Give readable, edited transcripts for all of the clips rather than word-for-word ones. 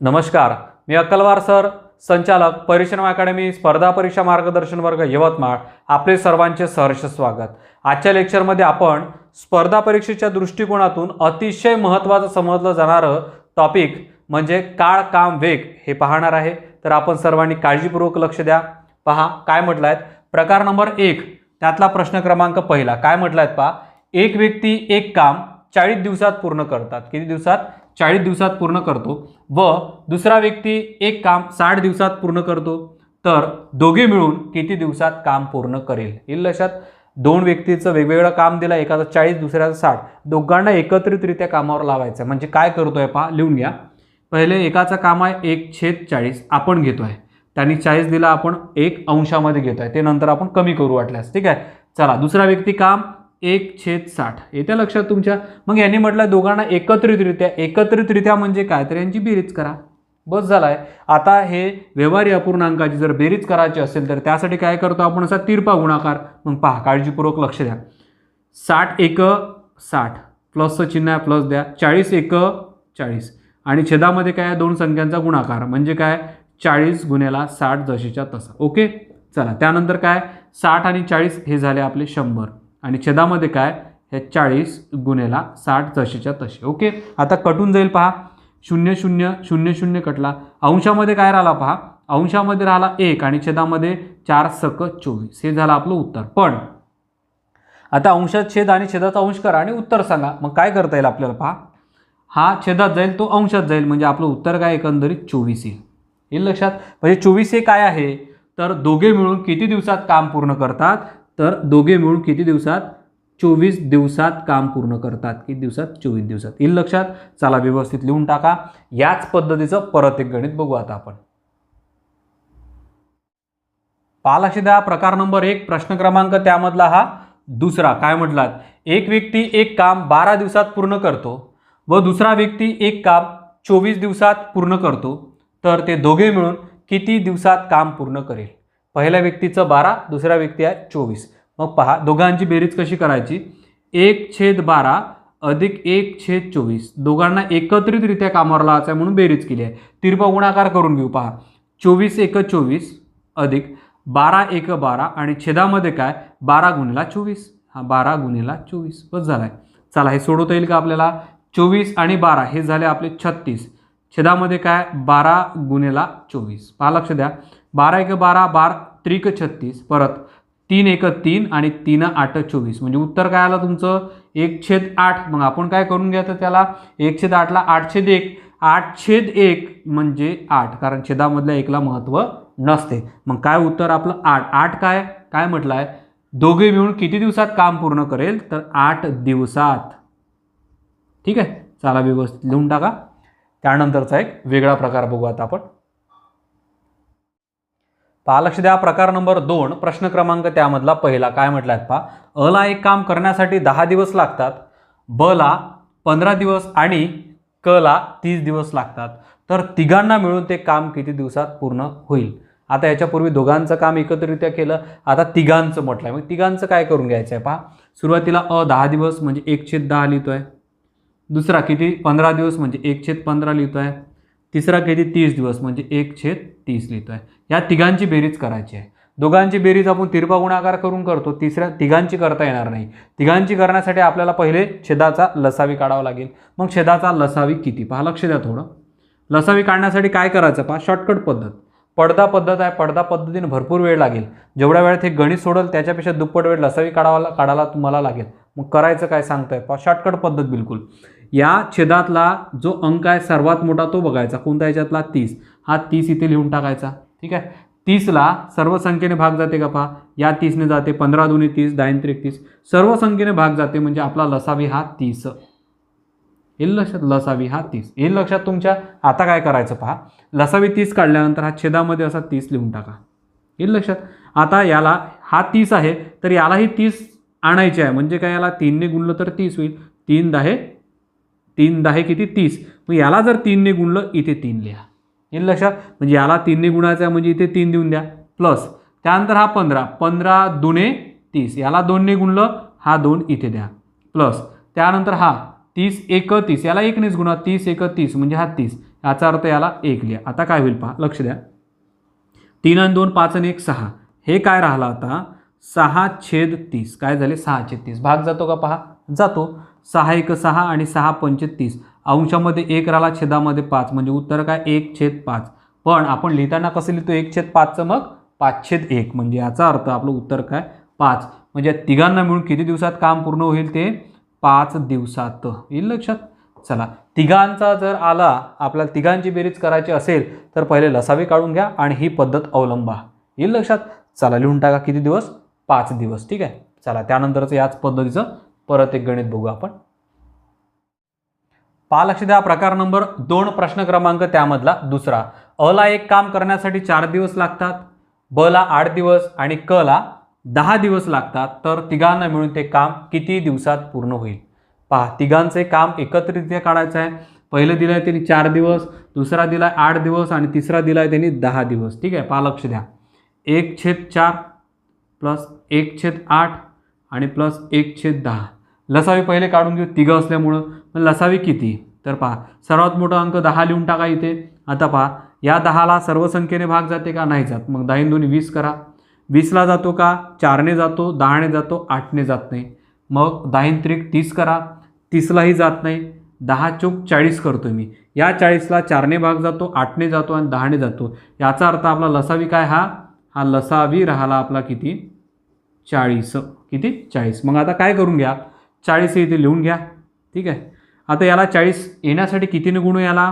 नमस्कार, मी अक्कलवार सर, संचालक परिश्रम अकॅडमी स्पर्धा परीक्षा मार्गदर्शन वर्ग यवतमाळ. आपले सर्वांचे सहर्ष स्वागत. आजच्या लेक्चरमध्ये आपण स्पर्धा परीक्षेच्या दृष्टिकोनातून अतिशय महत्त्वाचं समजलं जाणारं टॉपिक म्हणजे काळ काम वेग हे पाहणार आहे. तर आपण सर्वांनी काळजीपूर्वक लक्ष द्या. पहा काय म्हटलं आहे. प्रकार नंबर 1 त्यातला प्रश्न क्रमांक पहिला काय म्हटलं आहे पहा. एक व्यक्ती एक काम 40 दिवसात पूर्ण करतात. किती दिवसात? 40 दिवसात पूर्ण करतो व दुसरा व्यक्ती एक काम 60 दिवसात पूर्ण करतो. तर दोघे मिळून किती दिवसात काम पूर्ण करेल? येईल लक्षात. दोन व्यक्तीचं वेगवेगळं काम दिलं, एकाचं 40 दुसऱ्याचं 60, दोघांना एकत्रितरित्या कामावर लावायचं. म्हणजे काय करतोय पहा, लिहून घ्या. पहिले एकाचं काम आहे 1/40 आपण घेतोय, त्यांनी 40 दिला, आपण 1 अंशामध्ये घेतोय, ते नंतर आपण कमी करू वाटल्यास. ठीक आहे. चला दुसरा व्यक्ती काम 1/60 येत्या लक्षात तुमच्या. मग यांनी म्हटलं दोघांना एकत्रितरित्या म्हणजे काय, तर यांची बेरीज करा. बस झालाय. आता हे व्यवहारी अपूर्णांकाची जर बेरीज करायची असेल तर त्यासाठी काय करतो आपण, असा तिरपा गुणाकार. मग पहा काळजीपूर्वक लक्ष द्या. 60 × 60 प्लसचं चिन्ह आहे, प्लस द्या. 40 × 40 आणि छेदामध्ये काय, दोन संख्यांचा गुणाकार म्हणजे काय, 40 × 60 जशीच्या तसा. ओके. चला त्यानंतर काय, 60 आणि 40 हे झाले आपले 100 आणि छेदामध्ये काय, हे 40 × 60 जशीच्या तशी. ओके. आता कटून जाईल पहा. 0 0 0 0 कटला. अंशामध्ये काय राहिला पहा, अंशामध्ये राहिला 1 आणि छेदामध्ये 4 × 24 हे झालं आपलं उत्तर. पण आता अंशात छेद आणि छेदाचा अंश करा आणि उत्तर सांगा. मग काय करता येईल आपल्याला पहा. हा छेदात जाईल, तो अंशात जाईल, म्हणजे आपलं उत्तर काय एकंदरीत 24 येईल. येईल लक्षात. म्हणजे 24 हे काय आहे, तर दोघे मिळून किती दिवसात काम पूर्ण करतात, तर दोघे मिळून किती दिवसात, 24 दिवसात काम पूर्ण करतात. किती दिवसात? 24 दिवसात. येईल लक्षात. चला व्यवस्थित लिहून टाका. याच पद्धतीचं परत एक गणित बघू आता आपण. पहा लक्ष द्या. प्रकार नंबर 1 प्रश्न क्रमांक त्यामधला हा दुसरा काय म्हटलात. एक व्यक्ती एक काम 12 दिवसात पूर्ण करतो व दुसरा व्यक्ती एक काम 24 दिवसात पूर्ण करतो. तर ते दोघे मिळून किती दिवसात काम पूर्ण करेल? पहिल्या व्यक्तीचं 12, दुसरा व्यक्ती आहे 24. मग पहा दोघांची बेरीज कशी करायची. 1/12 अधिक 1/24 दोघांना एकत्रितरित्या कामावर लावायचं आहे म्हणून बेरीज केली आहे. तिरपा गुणाकार करून घेऊ. पहा 24 × 24 अधिक 12 × 12 आणि छेदामध्ये काय, 12 × 24. हा 12 × 24 बस झालाय. चला हे सोडवता येईल का आपल्याला. 24 आणि 12 हे झाले आपले 36. छेदामध्ये काय, 12 × 24. पहा लक्ष द्या. 12 × 12 12 त्रिक 36 परत 3 × 3 आणि 3 × 8 = 24. म्हणजे उत्तर काय आलं तुमचं 1/8. मग आपण काय करून घ्या तर त्याला 1/8 ला 8/1 8/1 म्हणजे 8, कारण छेदामधल्या 1ला महत्त्व नसते. मग काय उत्तर आपलं 8. 8 काय म्हटलं आहे, दोघे मिळून किती दिवसात काम पूर्ण करेल, तर 8 दिवसात. ठीक आहे. चला व्यवस्थित लिहून टाका. त्यानंतरचा एक वेगळा प्रकार बघू आता आपण. पहा लक्ष द्या. प्रकार नंबर 2 प्रश्न क्रमांक त्यामधला पहिला काय म्हटलाय पहा. अ ला एक काम करण्यासाठी 10 दिवस लागतात, ब ला 15 दिवस आणि क ला 30 दिवस लागतात. तर तिघांना मिळून ते काम किती दिवसात पूर्ण होईल? आता याच्यापूर्वी दोघांचं काम एकत्रित्या केलं, आता तिघांचं म्हटलंय. मग तिघांचं काय करून घ्यायचं आहे पहा. सुरुवातीला 10 दिवस म्हणजे 1/10 लिहितोय. दुसरा किती 15 दिवस म्हणजे 1/15 लिहितोय. तिसरा किती 30 दिवस म्हणजे 1/30 लिहितोय. या तिघांची बेरीज करायची आहे. दोघांची बेरीज आपण तिरपा गुणाकार करून करतो, तिसऱ्या तिघांची करता येणार नाही. तिघांची करण्यासाठी आपल्याला पहिले छेदाचा लसावी काढावा लागेल. मग छेदाचा लसावी किती पहा लक्ष द्या. थोडं लसावी काढण्यासाठी काय करायचं पहा. शॉर्टकट पद्धत पडदा पद्धत आहे. पडदा पद्धतीने भरपूर वेळ लागेल. जेवढ्या वेळात हे गणित सोडल त्याच्यापेक्षा दुप्पट वेळ लसावी काढायला तुम्हाला लागेल. मग करायचं काय सांगताय पहा. शॉर्टकट पद्धत बिलकुल. या छेदातला जो अंक आहे सर्वात मोठा तो बघायचा. कोणता याच्यातला 30. हा 30 इथे लिहून टाकायचा. ठीक आहे. 30ला सर्व संख्येने भाग जाते का पहा. या 30ने जाते. 15 × 2 = 30, 10 × 3 = 30. सर्व संख्येने भाग जाते म्हणजे आपला लसावी हा 30 येईल लक्षात. लसावी हा 30 येईल लक्षात तुमच्या. आता काय करायचं पहा. लसावी 30 काढल्यानंतर हा छेदामध्ये असा 30 लिहून टाका. येईल लक्षात. आता याला हा 30 आहे तर यालाही 30 आणायचे आहे. म्हणजे काय, याला 3ने गुणलं तर 30 होईल. 3 10 किती 30. मग याला जर 3ने गुणलं इथे 3 लिहा. येईल लक्षात. म्हणजे याला 3ने गुणायचं आहे म्हणजे इथे 3 देऊन द्या. प्लस त्यानंतर हा 15 15 × 2 = 30. याला 2ने गुणलं, हा 2 इथे द्या. प्लस त्यानंतर हा 30 × 1 = 30. याला 1नेच गुणा. 30 × 1 = 30 म्हणजे हा 30. याचा अर्थ याला 1 लिहा. आता काय होईल पहा, लक्ष द्या. 3 आणि 2 5 आणि 1 6. हे काय राहिलं आता 6/30. काय झाले 6/30. भाग जातो का पहा, जातो. 6 1 6 आणि 6 5 30. अंशामध्ये 1 राहिला, छेदामध्ये 5, म्हणजे उत्तर काय 1/5. पण आपण लिहिताना कसं लिहितो 1/5चं मग 5/1, म्हणजे याचा अर्थ आपलं उत्तर काय 5. म्हणजे तिघांना मिळून किती दिवसात काम पूर्ण होईल ते 5 दिवसात. येईल लक्षात. चला, तिघांचा जर आला, आपल्याला तिघांची बेरीज करायची असेल तर पहिले लसावी काढून घ्या आणि ही पद्धत अवलंबा. येईल लक्षात. चला लिहून टाका किती दिवस, 5 दिवस. ठीक आहे. चला त्यानंतरचं याच पद्धतीचं परत एक गणित बघू आपण. पहा, लक्ष द्या. प्रकार नंबर 2 प्रश्न क्रमांक त्यामधला दुसरा. अ ला एक काम करण्यासाठी 4 दिवस लागतात, ब ला 8 दिवस आणि क ला 10 दिवस लागतात. तर तिघांना मिळून ते काम किती दिवसात पूर्ण होईल. पहा, तिघांचे काम एकत्रितरित्या काढायचं आहे. पहिलं दिलं आहे त्यांनी 4 दिवस, दुसरा दिला आहे 8 दिवस आणि तिसरा दिला आहे त्यांनी 10 दिवस. ठीक आहे. पहा, लक्ष द्या. 1/4 प्लस 1/8 आणि प्लस 1/10. लसावी पहिले काढून घेऊ, तिघं असल्यामुळं. लसावी किती, तर पहा सर्वात मोठा अंक 10 लिहून टाका इथे. आता पहा, या 10ला सर्व संख्येने भाग जाते का, नाही जात. मग 10 2 20 करा. 20ला जातो का, 4ने जातो, 10ने जातो, 8ने जात नाही. मग 10 3 30 करा. 30लाही जात नाही. 10 चौक 40 करतो मी. या 40ला 4ने भाग जातो, 8ने जातो आणि 10ने जातो. याचा अर्थ आपला लसावी काय, हा लसावी राहिला आपला किती 40. किती 40. मग आता काय करून घ्या, 40 इथे लिहून घ्या. ठीक आहे. आता याला 40 येण्यासाठी कितीने गुणू, याला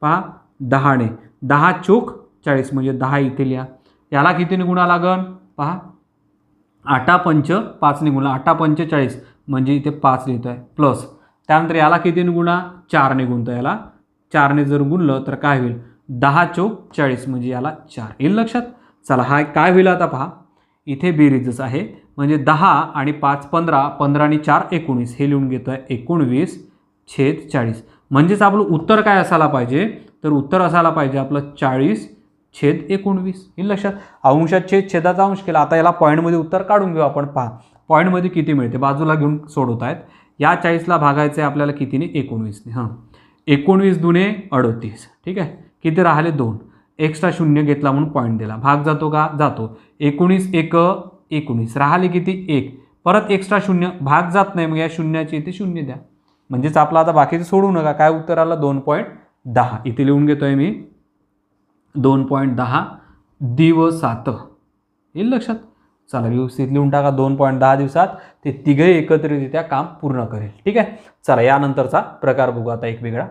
पहा 10ने. 10 चौक 40 म्हणजे 10 इथे लिहा. याला कितीने गुणा लागन पहा, 8 5 5ने गुणा. 8 5 40 म्हणजे इथे 5 लिहितो आहे. प्लस त्यानंतर याला कितीने गुणा, 4ने गुणतो. याला 4ने जर गुणलं तर काय होईल, 10 चौक 40 म्हणजे याला 4. येईल लक्षात. चला, हा काय होईल आता पहा, इथे बेरीजच आहे. म्हणजे 10 आणि 5 15, 15 आणि 4 19. हे लिहून घेतो आहे 19/40. म्हणजेच आपलं उत्तर काय असायला पाहिजे, तर उत्तर असायला पाहिजे आपलं 40/19. येईल लक्षात. अंशात छेदाचा अंश केला. आता याला पॉईंटमध्ये उत्तर काढून घेऊ आपण. पहा पॉईंटमध्ये किती मिळते, बाजूला घेऊन सोडवत आहेत. या 40ला भागायचं आहे आपल्याला कितीने, 19ने. 19 दुने 38. ठीक आहे. किती राहिले 2. एक्स्ट्रा शून्य घेतला म्हणून पॉईंट दिला. भाग जातो का, जातो. 19 1 19 राहिले किती 1. परत एक्स्ट्रा शून्य, भाग जात नाही. मग या शून्याची इथे शून्य द्या. म्हणजेच आपलं आता बाकीचं सोडू नका. काय उत्तर आलं 2.10. इथे लिहून घेतोय मी 2.10 दिवसात. येईल लक्षात. चला व्यवस्थित लिहून टाका. 2.10 दिवसात ते तिघे एकत्रितरित्या काम पूर्ण करेल. ठीक आहे. चला यानंतरचा प्रकार बघू आता एक वेगळा.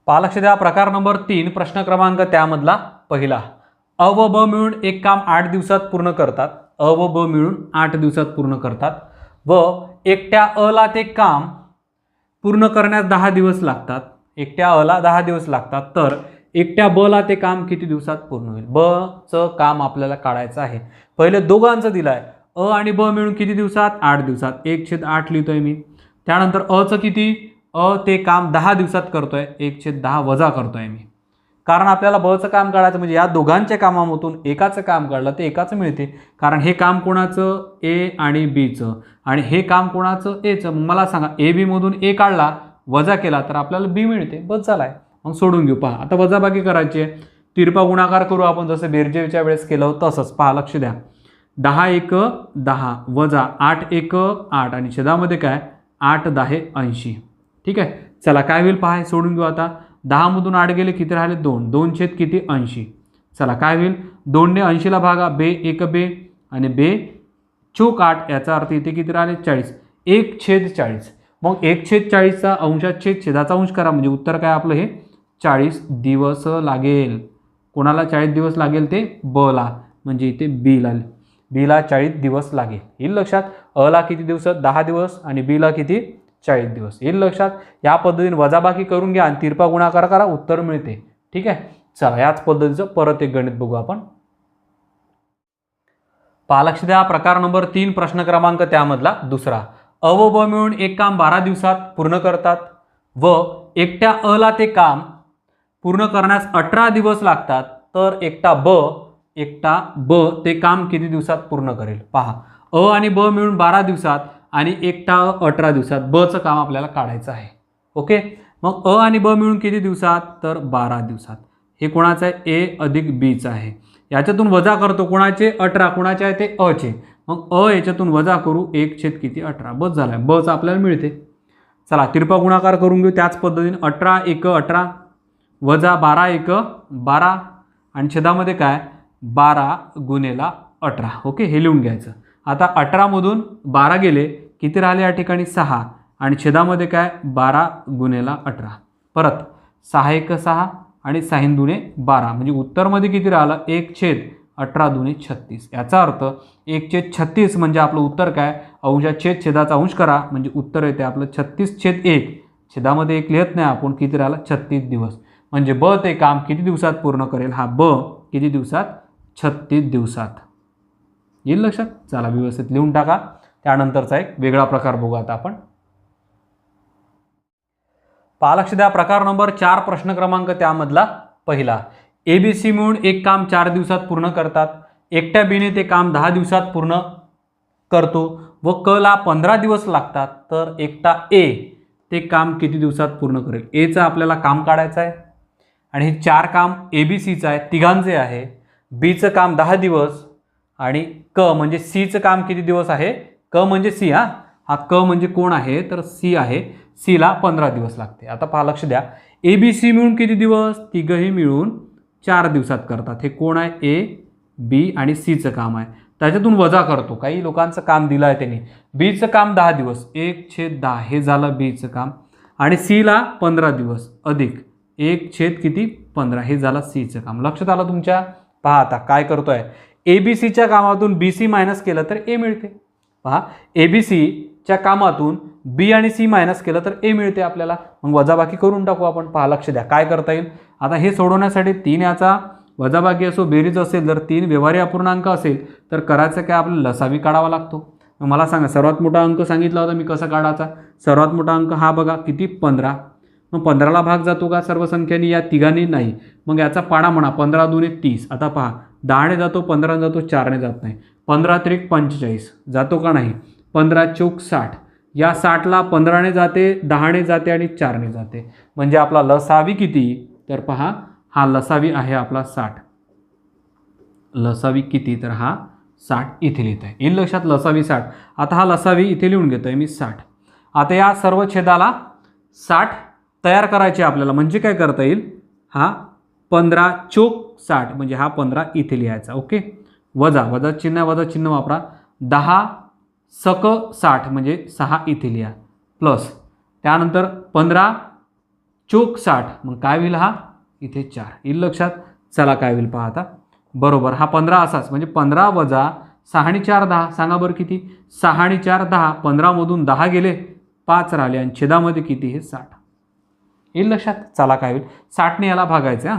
पहा, लक्ष द्या. प्रकार नंबर 3 प्रश्न क्रमांक त्यामधला पहिला. अ व ब मिळून एक काम 8 दिवसात पूर्ण करतात. अ व ब मिळून 8 दिवसात पूर्ण करतात व एकट्या अ ला ते काम पूर्ण करण्यास 10 दिवस लागतात. एकट्या अ ला 10 दिवस लागतात. तर एकट्या ब ला ते काम किती दिवसात पूर्ण होईल. ब चं काम आपल्याला काढायचं आहे. पहिले दोघांचं दिलं आहे. अ आणि ब मिळून किती दिवसात, 8 दिवसात. 1/8 लिहितोय मी. त्यानंतर अ चं किती, अ ते काम 10 दिवसात करतोय. 1/10 वजा करतोय मी. कारण आपल्याला ब चं काम काढायचं, म्हणजे या दोघांच्या कामामधून एकाचं काम काढलं ते एकाचं मिळते. कारण हे काम कोणाचं, ए आणि बीचं, आणि हे काम कोणाचं, एचं. मग मला सांगा, ए बी मधून ए काढला, वजा केला तर आपल्याला बी मिळते. बस झालाय. मग सोडून घेऊ. पहा आता वजाबाकी करायची आहे. तिरपा गुणाकार करू आपण, जसं बेरजेच्या वेळेस केलं होतं तसंच. पहा लक्ष द्या. 10 1 10 वजा 8 1 8 आणि छेदामध्ये काय 8 10 80. ठीक आहे. चला काय होईल पहा, सोडून घेऊ आता. 10 मधून 8 गेले, किती राहिले 2. 2 छेद किती 80. चला काय होईल, 2ने 80ला भागा. बे 1 बे आणि बे चौक 8. याचा अर्थ इथे किती राहिले 40. 1/40. मग 1/40चा अंशात छेदाचा अंश करा, म्हणजे उत्तर काय आपलं हे 40 दिवस लागेल. कोणाला 40 दिवस लागेल, ते ब ला, म्हणजे इथे बी ला 40 दिवस लागेल. येईल लक्षात. अ ला किती दिवस, 10 दिवस आणि बी ला किती 40 दिवस. येईल लक्षात. या पद्धतीने वजाबाकी करून घ्या आणि तिरपा गुणाकार करा, उत्तर मिळते. ठीक आहे. चला याच पद्धतीचं परत एक गणित बघू आपण. पहा लक्ष द्या. प्रकार नंबर 3 प्रश्न क्रमांक त्यामधला दुसरा. अ व ब मिळून एक काम 12 दिवसात पूर्ण करतात व एकट्या अ ला ते काम पूर्ण करण्यास 18 दिवस लागतात. तर एकटा ब ते काम किती दिवसात पूर्ण करेल. पहा, अ आणि ब मिळून 12 दिवसात आणि एकटा 18 दिवसात. ब चं काम आपल्याला काढायचं आहे. ओके. मग अ आणि ब मिळून किती दिवसात, तर 12 दिवसात. हे कोणाचं आहे, ए अधिक बीचं आहे. याच्यातून वजा करतो कोणाचे, 18. कोणाचे आहे ते अचे. मग अ याच्यातून वजा करू, 1 छेद 18. बस झाला, बचं आपल्याला मिळते. चला तिरपा गुणाकार करून घेऊ त्याच पद्धतीने. 18 एक 18 वजा 12 एक 12 आणि छेदामध्ये काय 12 गुणेला 18. ओके, हे लिहून घ्यायचं. आता 18मधून 12 गेले, किती राहिले या ठिकाणी 6 आणि छेदामध्ये काय 12 गुणेला 18. परत 6 एक 6 आणि 6 दुणे 12 म्हणजे उत्तरमध्ये किती राहिलं 1/18 दुणे 36. याचा अर्थ 1/36 म्हणजे आपलं उत्तर काय, अंशात छेद छेदाचा अंश करा म्हणजे उत्तर येते आपलं 36/1. छेदामध्ये 1 लिहत नाही आपण, किती राहिला 36 दिवस. म्हणजे ब ते काम किती दिवसात पूर्ण करेल, हा ब किती दिवसात 36 दिवसात. येईल लक्षात. चला व्यवस्थित लिहून टाका. त्यानंतरचा एक वेगळा प्रकार बघू आता आपण. पहा लक्ष द्या, प्रकार नंबर 4 प्रश्न क्रमांक त्यामधला पहिला. ABC मिळून एक काम 4 दिवसात पूर्ण करतात. एकट्या बीने ते काम 10 दिवसात पूर्ण करतो व क ला 15 दिवस लागतात. तर एकटा ए ते काम किती दिवसात पूर्ण करेल. एचं आपल्याला काम काढायचं आहे आणि हे 4 काम ABCचं आहे, तिघांचे आहे. बीचं काम 10 दिवस आणि क म्हणजे सीचं काम किती दिवस आहे, क म्हणजे सी. हा क म्हणजे कोण आहे, तर सी आहे. सीला 15 दिवस लागते. आता पहा लक्ष द्या, ABC मिळून किती दिवस, तिघही मिळून 4 दिवसात करतात. हे कोण आहे, ए बी आणि सीचं काम आहे. त्याच्यातून वजा करतो, काही लोकांचं काम दिलं आहे त्यांनी. बीचं काम 10 दिवस 1/10 हे झालं बीचं काम आणि सीला 15 दिवस अधिक 1/15 हे झालं सीचं काम. लक्षात आलं तुमच्या. पहा आता काय करतोय, ABCच्या कामातून BC मायनस केलं तर ए मिळते. पहा ABCच्या कामातून बी आणि सी मायनस केलं तर ए मिळते आपल्याला. मग वजाबाकी करून टाकू आपण. पहा लक्ष द्या काय करता येईल. आता हे सोडवण्यासाठी 3 याचा वजाबाकी असो बेरीज असेल, जर 3 व्यवहारी अपूर्णांक असेल तर करायचं काय, आपल्याला लसावी काढावा लागतो. मग मला सांगा सर्वात मोठा अंक सांगितला होता मी कसा काढायचा. सर्वात मोठा अंक हा बघा किती 15. मग 15ला भाग जातो का सर्व संख्यांनी, या तिघांनी नाही. मग याचा पाडा म्हणा 15 दुणे 30. आता पहा 10ने जातो, 15 जातो, 4ने जात नाही. 15 त्रिक 45 जातो का नाही. 15 चौक 60. या 60ला 15ने जाते, 10ने जाते आणि 4ने जाते. म्हणजे आपला लसावी किती, तर पहा हा लसावी आहे आपला 60. लसावी किती, तर हा 60 इथे लिहित आहे. येईल लक्षात, लसावी 60. आता हा लसावी इथे लिहून घेतोय मी 60. आता या सर्व छेदाला 60 तयार करायचे आपल्याला. म्हणजे काय करता येईल, हा 15 चौक 60 म्हणजे हा 15 इथे लिहायचा. ओके, वजा चिन्ह वापरा. 10 सक 60 म्हणजे 6 इथे लिहा प्लस त्यानंतर 15 चौक 60 मग काय होईल, हा इथे 4. येईल लक्षात. चला काय होईल पहा आता. बरोबर हा 15 असाच म्हणजे 15 वजा 6 आणि 4 10. सांगा बरं किती, 6 आणि 4 10. 15मधून 10 गेले, 5 राहिले आणि छेदामध्ये किती, हे 60. येईल लक्षात. चला काय होईल, 60ने याला भागायचं,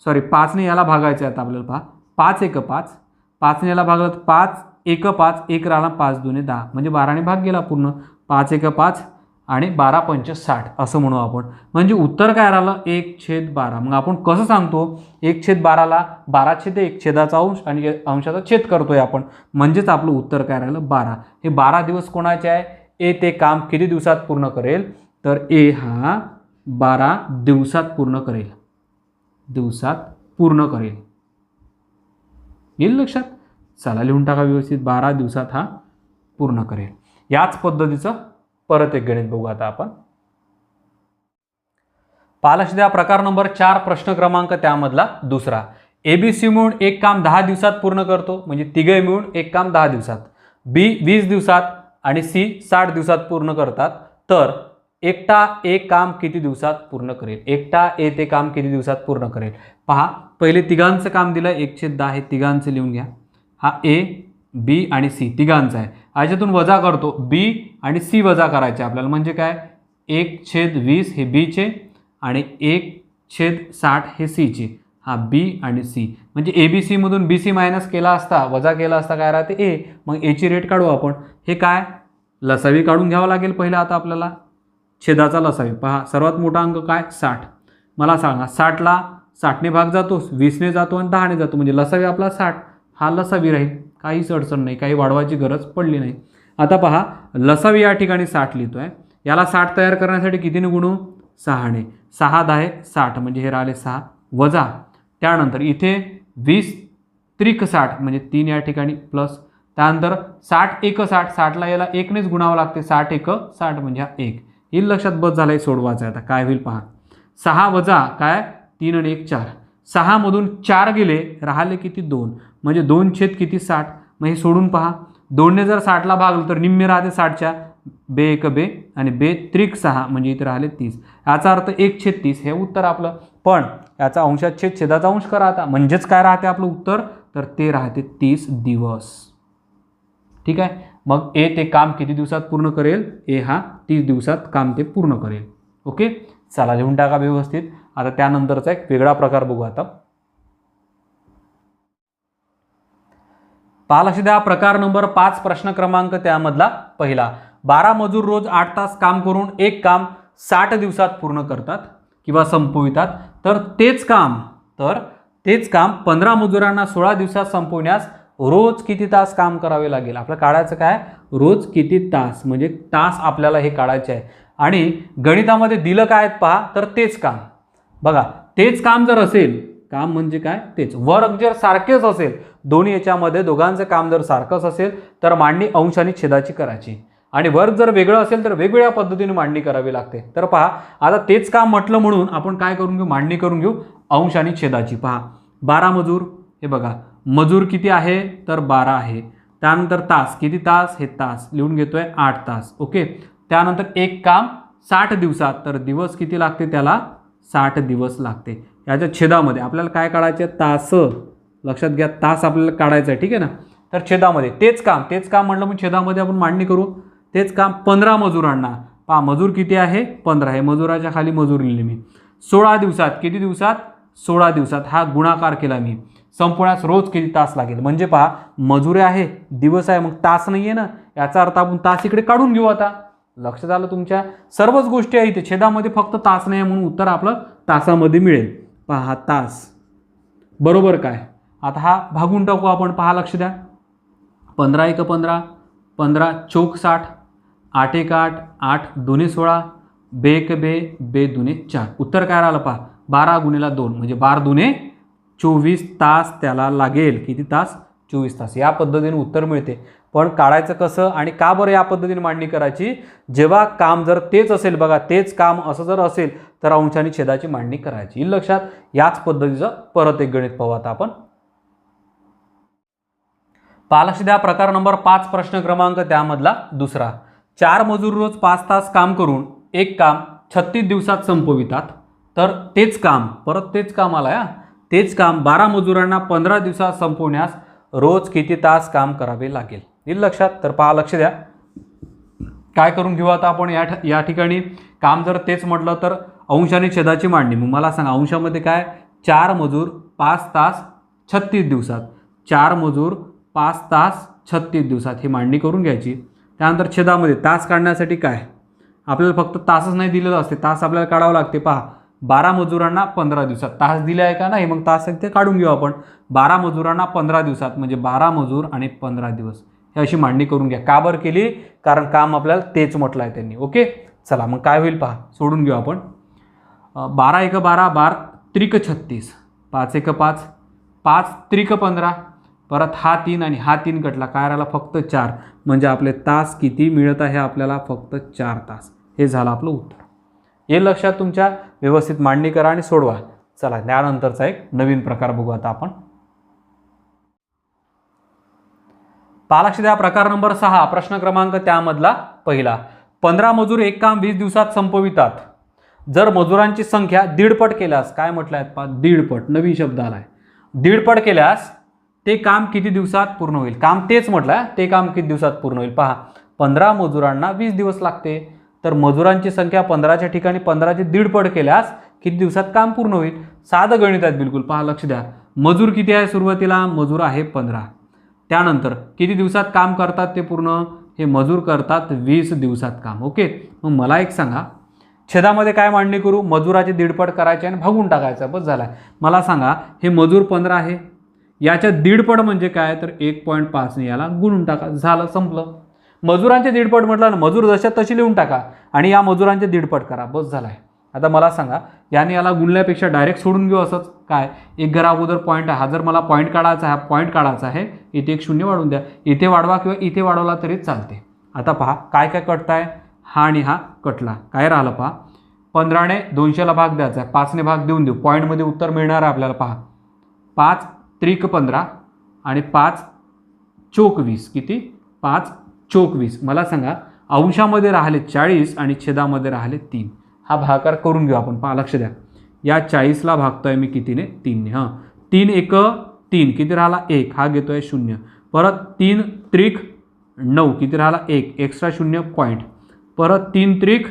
सॉरी 5ने याला भागायचं. आता आपल्याला पहा 5 एक 5, 5ने याला भागलं तर 5 एक 5, 1 राहिला, 5 दुणे 10 म्हणजे 12ने भाग गेला पूर्ण. 5 एक 5 आणि 12 पंच 60 असं म्हणू आपण. म्हणजे उत्तर काय राहिलं 1/12. मग आपण कसं सांगतो 1/12ला 12/1 छेदाचा अंश आणि अंशाचा छेद करतोय आपण, म्हणजेच आपलं उत्तर काय राहिलं 12. हे 12 दिवस कोणाचे आहे, ए ते काम किती दिवसात पूर्ण करेल, तर ए हा 12 दिवसात पूर्ण करेल. येईल लक्षात. चला लिहून टाका व्यवस्थित, 12 दिवसात हा पूर्ण करेल. याच पद्धतीचं परत एक गणित बघू आता आपण. लक्ष द्या, प्रकार नंबर 4 प्रश्न क्रमांक त्यामधला दुसरा. ABC मिळून एक काम 10 दिवसात पूर्ण करतो, म्हणजे तिघे मिळून एक काम 10 दिवसात. बी 20 दिवसात आणि सी 60 दिवसात पूर्ण करतात. तर एकटा एक काम किती दिवसात पूर्ण करेल. एकटा ए ते काम किती दिवसात पूर्ण करेल. पहा पहिले तिघांचं काम दिलं 1/10 हे तिघांचं लिहून घ्या. हा ए बी आणि सी तिघांचा आहे. याच्यातून वजा करतो, बी आणि सी वजा करायचे आपल्याला. म्हणजे काय 1/20 हे बीचे आणि 1/60 हे सीचे. हा बी आणि सी म्हणजे ABC मधून BC मायनस केला असता, वजा केला असता काय राहते ए. मग एची रेट काढू आपण. हे काय लसावी काढून घ्यावं लागेल पहिला आता आपल्याला, छेदाचा लसावी. पहा सर्वात मोठा अंक काय 60. मला सांगा 60ला 60ने भाग जातो, 20ने जातो आणि 10ने जातो म्हणजे लसावी आपला 60. हा लसावी राहील, काहीच अडचण नाही, काही वाढवायची गरज पडली नाही. आता पहा लसावी या ठिकाणी 60 लिहितोय. याला 60 तयार करण्यासाठी कितीने गुणू, 6ने 6 10 60 म्हणजे हे राहिले 6 वजा त्यानंतर इथे 20 त्रिक 60 म्हणजे 3 या ठिकाणी प्लस त्यानंतर 60 1 60 60ला याला 1नेच गुणावं लागते 60 1 60 म्हणजे हा 1 येईल लक्षात बस झालंय सोडवायचं आता काय होईल पहा 6 वजा काय 3 आणि 1 4 6 मधून 4 गेले राहिले किती 2 म्हणजे 2 छेद किती 60 मग हे सोडून पहा 2ने जर 60ला भागलं तर निम्मे राहते 60च्या बे 1 बे आणि बे त्रिक 6 म्हणजे इथे राहिले 30 याचा अर्थ 1/30 हे उत्तर आपलं पण याचा अंशात छेदाचा अंश करा आता म्हणजेच काय राहते आपलं उत्तर तर ते राहते 30 दिवस ठीक आहे मग ए ते काम किती दिवसात पूर्ण करेल ए हा 30 दिवसात काम ते पूर्ण करेल ओके चला लिहून टाका व्यवस्थित आता त्यानंतरचा एक वेगळा प्रकार बघू आता पहा लक्ष द्या प्रकार नंबर 5 प्रश्न क्रमांक त्यामधला पहिला 12 मजूर रोज 8 तास काम करून एक काम 60 दिवसात पूर्ण करतात किंवा संपवितात तर तेच काम 15 मजुरांना 16 दिवसात संपवण्यास रोज किती तास काम करावे लागेल आपल्याला काढायचं काय रोज किती तास म्हणजे तास आपल्याला हे काढायचे आहे आणि गणितामध्ये दिलं काय पहा तर तेच काम बघा तेच काम जर असेल काम म्हणजे काय तेच वर्ग जर सारखेच असेल दोन्ही याच्यामध्ये दोघांचं काम जर सारखंच असेल तर मांडणी अंश आणि छेदाची करायची आणि वर्ग जर वेगळं असेल तर वेगवेगळ्या पद्धतीने मांडणी करावी लागते तर पहा आता तेच काम म्हटलं म्हणून आपण काय करून घेऊ मांडणी करून घेऊ अंश आणि छेदाची पहा 12 मजूर हे बघा मजूर किती आहे तर 12 आहे त्यानंतर तास किती तास हे तास लिहून घेतोय 8 तास ओके त्यानंतर एक काम 60 दिवसात तर दिवस किती लागते त्याला 60 दिवस लागते याच्या छेदामध्ये आपल्याला काय काढायचे तास लक्षात घ्या तास आपल्याला काढायचं आहे ठीक आहे ना तर छेदामध्ये तेच काम म्हटलं मग छेदामध्ये आपण मांडणी करू तेच काम 15 मजुरांना पहा मजूर किती आहे 15 हे मजुराच्या खाली मजूर लिहिले मी 16 दिवसात किती दिवसात 16 दिवसात हा गुणाकार केला मी संपवण्यास रोज किती तास लागेल म्हणजे पहा मजुरी आहे दिवस आहे मग तास नाही आहे ना याचा अर्थ आपण तास इकडे काढून घेऊ आता लक्षात आलं तुमच्या सर्वच गोष्टी आहे इथे छेदामध्ये फक्त तास नाही म्हणून उत्तर आपलं तासामध्ये मिळेल पहा हा तास बरोबर काय आता हा भागून टाकू आपण पहा लक्ष द्या 15 1 15 15 चौक 60 8 1 8 8 2 16 बे 1 बे बे 2 4 उत्तर काय राहिलं पहा 12 गुणिले 2 म्हणजे 12 2 24 तास त्याला लागेल किती तास 24 तास या पद्धतीने उत्तर मिळते पण काढायचं कसं आणि का बरं या पद्धतीने मांडणी करायची जेव्हा काम जर तेच असेल बघा तेच काम असं जर असेल तर अंश आणि छेदाची मांडणी करायची लक्षात याच पद्धतीचं परत एक गणित पाहू आता आपण लक्ष द्या प्रकार नंबर 5 प्रश्न क्रमांक त्यामधला दुसरा 4 मजूर रोज 5 तास काम करून एक काम 36 दिवसात संपवितात तर तेच काम परत तेच काम आलं तेच काम 12 मजुरांना 15 दिवसात संपवण्यास रोज किती तास काम करावे लागेल येईल लक्षात तर पहा लक्ष द्या काय करून घेऊ आता आपण या ठिकाणी काम जर तेच म्हटलं तर अंश आणि छेदाची मांडणी मग मला सांगा अंशामध्ये काय 4 मजूर 5 तास 36 दिवसात 4 मजूर 5 तास 36 दिवसात ही मांडणी करून घ्यायची त्यानंतर छेदामध्ये तास काढण्यासाठी काय आपल्याला फक्त तासच नाही दिलेलं असते तास आपल्याला काढावं लागते पहा 12 मजुरांना 15 दिवसात तास दिले आहे का नाही मग तास ते काढून घेऊ आपण 12 मजुरांना 15 दिवसात म्हणजे 12 मजूर आणि 15 दिवस हे अशी मांडणी करून घ्या का बरं केली कारण काम आपल्याला तेच म्हटलं आहे त्यांनी ओके चला मग काय होईल पहा सोडून घेऊ आपण 12 1 12 12 त्रिक 36 5 1 5 5 त्रिक 15 परत हा 3 आणि हा 3 कटला काय राहिला फक्त 4 म्हणजे आपले तास किती मिळत आहे आपल्याला फक्त 4 तास हे झालं आपलं उत्तर हे लक्षात तुमच्या व्यवस्थित मांडणी करा आणि सोडवा चला त्यानंतरचा एक नवीन प्रकार बघू आता आपण लक्ष द्या प्रकार नंबर 6 प्रश्न क्रमांक त्यामधला पहिला 15 मजूर एक काम 20 दिवसात संपवितात जर मजुरांची संख्या दीडपट केल्यास काय म्हटलं आहे पहा दीडपट नवीन शब्द आलाय दीडपट केल्यास ते काम किती दिवसात पूर्ण होईल काम तेच म्हटलं ते काम किती दिवसात पूर्ण होईल पहा 15 मजुरांना 20 दिवस लागते तर मजुरांची संख्या 15च्या ठिकाणी 15ची दीडपट केल्यास किती दिवसात काम पूर्ण होईल साधं गणित आहे बिलकुल पहा लक्ष द्या मजूर किती आहे सुरुवातीला मजूर आहे 15 त्यानंतर किती दिवसात काम करतात ते पूर्ण हे मजूर करतात 20 दिवसात काम ओके मग मला एक सांगा छेदामध्ये काय मांडणी करू मजुराची दीडपट करायची आणि भागून टाकायचं बस झालाय मला सांगा हे मजूर 15 आहे याच्या दीडपट म्हणजे काय तर 1.5 ने याला गुणून टाका झालं संपलं मजुरांचे दीडपट म्हटलं ना मजूर जशा तशी लिहून टाका आणि या मजुरांचे दीडपट करा बस झालाय आता मला सांगा, याने याला गुणल्यापेक्षा डायरेक्ट सोडून घेऊ असंच काय, एक घरा अगोदर पॉईंट आहे, हा जर मला पॉईंट काढायचा आहे, पॉईंट काढायचा आहे, इथे एक शून्य वाढवून द्या, इथे वाढवा किंवा इथे वाढवला तरी चालते. आता पहा काय काय कटताय, हा आणि हा कटला, काय राहिलं पहा, 15ने 200ला भाग द्यायचा आहे, 5ने भाग देऊन देऊ, पॉईंटमध्ये उत्तर मिळणार आहे आपल्याला. पहा 5 त्रिक 15 आणि 5 चोक 20, किती, 5 चोक 20. मला सांगा अंशामध्ये राहिले 40 आणि छेदामध्ये राहिले 3. हा भागाकार करून घेऊ आपण. पहा लक्ष द्या, या 40ला भागतोय मी कितीने, 3ने. हां 3 एक 3, किती राहिला 1, हा घेतोय 0. परत 3 त्रिक 9, किती राहिला 1, एक्स्ट्रा 0 पॉईंट. परत 3 त्रिक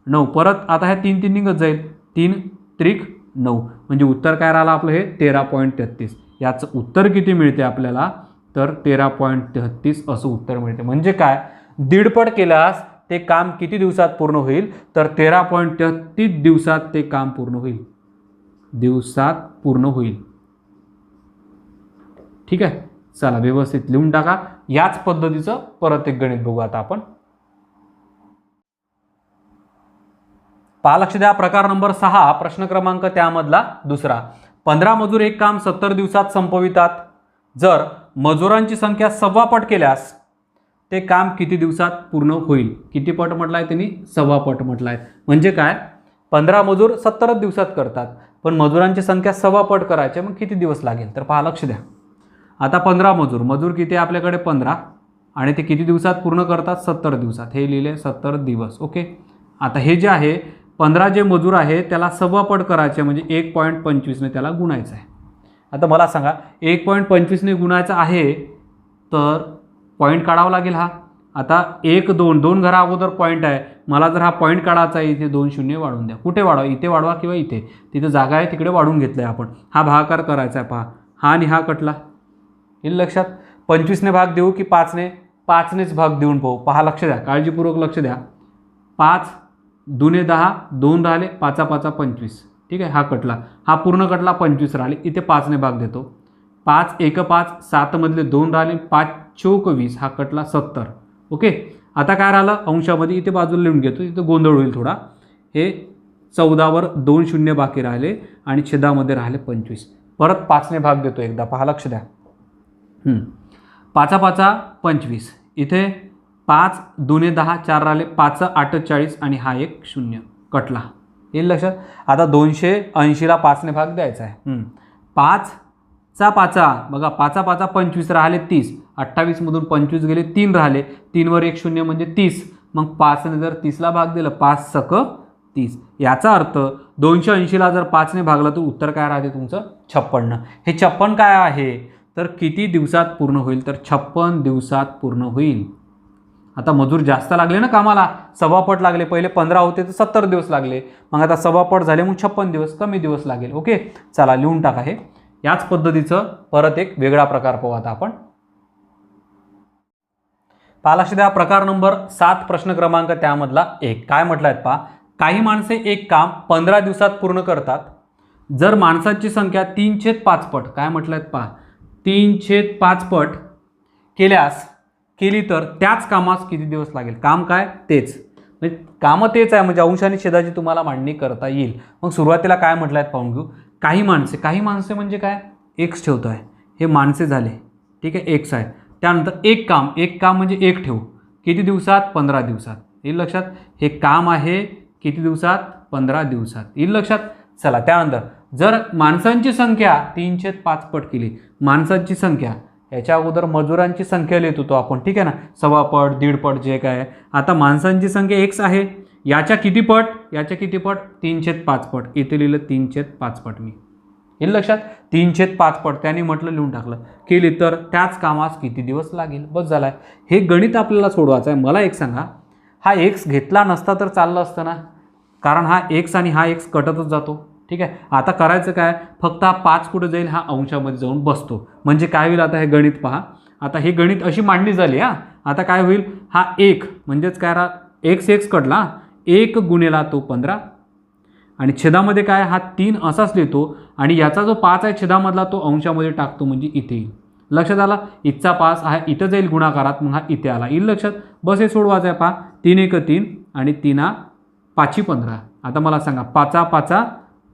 9, परत आता ह्या 3 निघत जाईल, 3 त्रिक 9, म्हणजे उत्तर काय राहिलं आपलं हे 13.33. याचं उत्तर किती मिळते आपल्याला, तर 13.33 असं उत्तर मिळते. म्हणजे काय, दीडपट केल्यास ते काम किती दिवसात पूर्ण होईल, तर 13.33 दिवसात ते काम पूर्ण होईल, दिवसात पूर्ण होईल. ठीक आहे, चला व्यवस्थित लिहून टाका. याच पद्धतीचं परत एक गणित बघू आता आपण. पहा लक्ष द्या, प्रकार नंबर 6, प्रश्न क्रमांक त्यामधला दुसरा. 15 मजूर एक काम 70 दिवसात संपवितात. जर मजुरांची संख्या 1.25 पट केल्यास ते काम किती दिवसात पूर्ण होईल. किती पट म्हटलं आहे त्यांनी, 1.25 पट म्हटलं आहे. म्हणजे काय, 15 मजूर 70 दिवसात करतात, पण मजुरांची संख्या 1.25 पट करायची, मग किती दिवस लागेल. तर पहा लक्ष द्या, आता 15 मजूर किती आहे आपल्याकडे 15, आणि ते किती दिवसात पूर्ण करतात, 70 दिवसात. हे लिहिले 70 दिवस. ओके, आता हे जे आहे 15 जे मजूर आहे त्याला 1.25 पट करायचे, म्हणजे 1.25ने त्याला गुणायचं आहे. आता मला सांगा 1.25ने गुणायचं आहे तर पॉईंट काढावा लागेल. हा आता 1 2 2 घरा अगोदर पॉईंट आहे, मला जर हा पॉईंट काढायचा आहे, इथे 2 शून्य वाढवून द्या. कुठे वाढवा, इथे वाढवा किंवा इथे, तिथे जागा आहे तिकडे वाढून घेतलं आहे आपण. हा भागाकार करायचा आहे. पहा हा आणि हा कटला, येईल लक्षात. 25ने भाग देऊ की 5ने, 5नेच भाग देऊन पाहू. पहा लक्ष द्या, काळजीपूर्वक लक्ष द्या. 5 2 10, 2 राहिले, 5 5 25. ठीक आहे, हा कटला, हा पूर्ण कटला, 25 राहिले, इथे 5ने भाग देतो. 5 1 5, 7 मधले 2 राहिले, 5 चोक 20, हा कटला 70. ओके, आता काय राहिलं अंशामध्ये, इथे बाजूला लिहून घेतो, इथे गोंधळ होईल थोडा. हे 14वर 2 शून्य बाकी राहिले आणि छेदामध्ये राहिले 25. परत 5ने भाग देतो एकदा. पहा लक्ष द्या, 5 5 25, इथे 5 2 10, 4 राहिले, 5 8 40 आणि हा एक 0 कटला, येईल लक्षात. आता 280ला 5ने भाग द्यायचा आहे. 5 चा 5 बघा, 5 5 25 राहिले 30, 28 मधून 25 गेले, 3 राहिले, 3 वर 1 0 म्हणजे 30. मग 5ने जर 30ला भाग दिलं, 5 सक 30. याचा अर्थ 280ला जर 5ने भागला तर उत्तर काय राहते तुमचं 56. हे 56 काय आहे, तर किती दिवसात पूर्ण होईल, तर 56 दिवसात पूर्ण होईल. आता मजूर जास्त लागले ना कामाला, 1.25 पट लागले. पहिले 15 होते तर 70 दिवस लागले, मग आता 1.25 पट झाले, मग 56 दिवस, कमी दिवस लागेल. ओके, चला लिहून टाका. हे याच पद्धतीचं परत एक वेगळा प्रकार पाहू आता आपण. पहा लक्ष द्या, प्रकार नंबर 7, प्रश्न क्रमांक त्यामधला 1. काय म्हटलं आहे पहा, काही माणसे एक काम 15 दिवसात पूर्ण करतात. जर माणसांची संख्या 3/5 पट, काय म्हटलं आहे पहा, 3/5 पट केली तर त्याच कामास किती दिवस लागेल. काम काय तेच, म्हणजे कामं तेच आहे, म्हणजे अंश आणि छेदाची तुम्हाला मांडणी करता येईल. मग सुरुवातीला काय म्हटलं आहे पाहून घेऊ. काही माणसे म्हणजे काय, एक्स ठेवतो आहे, हे माणसे झाले. ठीक आहे, एक्स आहे. त्यानंतर एक काम म्हणजे एक ठेवू, किती दिवसात, 15 दिवसात, येईल लक्षात. हे काम आहे किती दिवसात, 15 दिवसात, येईल लक्षात. चला त्यानंतर जर माणसांची संख्या 3/5 पट केली, माणसांची संख्या, याच्या अगोदर मजुरांची संख्या लिहित होतो आपण. ठीक आहे ना, 1.25 पट 1.5 पट जे काय. आता माणसांची संख्या एक्स आहे, याच्या किती पट, 3/5 पट, इथे लिहिलं 3/5 पट मी, येईल लक्षात. 3/5 पट त्याने म्हटलं, लिहून टाकलं. केली तर त्याच कामास किती दिवस लागेल, बस झालाय. हे गणित आपल्याला सोडवायचं आहे. मला एक सांगा, हा एक्स घेतला नसता तर चाललं असतं ना, कारण हा एक्स आणि हा एक्स कटतच जातो. ठीक आहे, आता करायचं काय, फक्त हा 5 कुठे जाईल, हा अंशामध्ये जाऊन बसतो. म्हणजे काय होईल, आता हे गणित पहा. आता हे गणित अशी मांडणी झाली. आता काय होईल, हा 1 म्हणजेच काय राहा, x कटला, 1 गुणेला तो 15, आणि छेदामध्ये काय, हा 3 असाच लिहितो, आणि याचा जो 5 आहे छेदामधला तो अंशामध्ये टाकतो, म्हणजे इथे येईल. लक्षात आला. इथचा 5 हा इथं जाईल गुणाकारात, मग हा इथे आला, येईल लक्षात. बस हे सोडवायचं आहे. पहा 3 1 3 आणि 3 5 15. आता मला सांगा 5 5